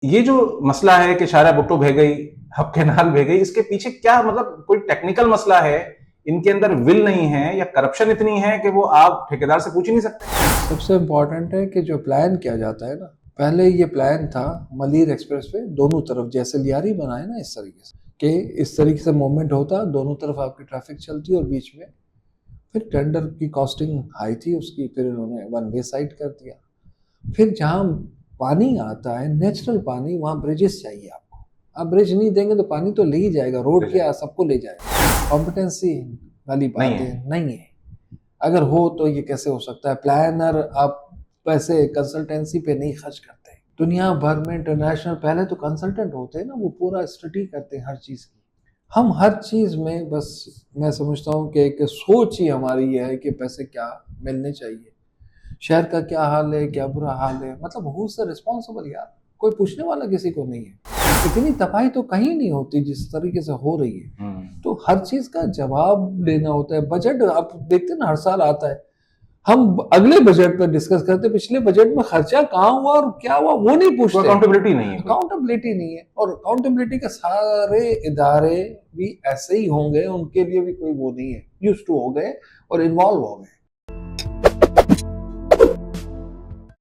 ये जो मसला है कि शारा भुट्टो बह गई, अब केनाल बह गई, इसके पीछे क्या मतलब कोई टेक्निकल मसला है, इनके अंदर विल नहीं है या करप्शन इतनी है कि वो आप ठेकेदार से पूछ ही नहीं सकते? सबसे इम्पोर्टेंट है कि जो प्लान किया जाता है ना, पहले ये प्लान था मलीर एक्सप्रेस पे दोनों तरफ, जैसे लियारी बनाए ना इस तरीके से, कि इस तरीके से मूवमेंट होता, दोनों तरफ आपकी ट्रैफिक चलती और बीच में फिर टेंडर की कॉस्टिंग हाई थी उसकी, फिर उन्होंने वन वे साइड कर दिया। फिर जहाँ पानी आता है नेचुरल पानी, वहाँ ब्रिजेस चाहिए आपको। आप ब्रिज नहीं देंगे तो पानी तो ले ही जाएगा, रोड क्या सबको ले जाएगा। कॉम्पिटेंसी वाली नहीं बातें है। नहीं है। अगर हो तो ये कैसे हो सकता है? प्लानर आप पैसे कंसल्टेंसी पे नहीं खर्च करते। दुनिया भर में इंटरनेशनल पहले तो कंसल्टेंट होते हैं ना, वो पूरा स्टडी करते हैं हर चीज़ की। हम हर चीज़ में बस, मैं समझता हूँ कि एक सोच ही हमारी ये है कि पैसे क्या मिलने चाहिए, शहर का क्या हाल है, क्या बुरा हाल है, मतलब हु इज द रिस्पॉन्सिबल यार? कोई पूछने वाला किसी को नहीं है। इतनी तबाही तो कहीं नहीं होती जिस तरीके से हो रही है। तो हर चीज का जवाब लेना होता है। बजट आप देखते ना, हर साल आता है, हम अगले बजट पर डिस्कस करते, पिछले बजट में खर्चा कहाँ हुआ और क्या हुआ वो नहीं कोई पूछते। अकाउंटेबिलिटी नहीं है कोई। अकाउंटेबिलिटी नहीं है, और अकाउंटेबिलिटी के सारे इदारे भी ऐसे ही होंगे, उनके लिए भी कोई वो नहीं है, यूज टू हो गए और इन्वॉल्व हो गए।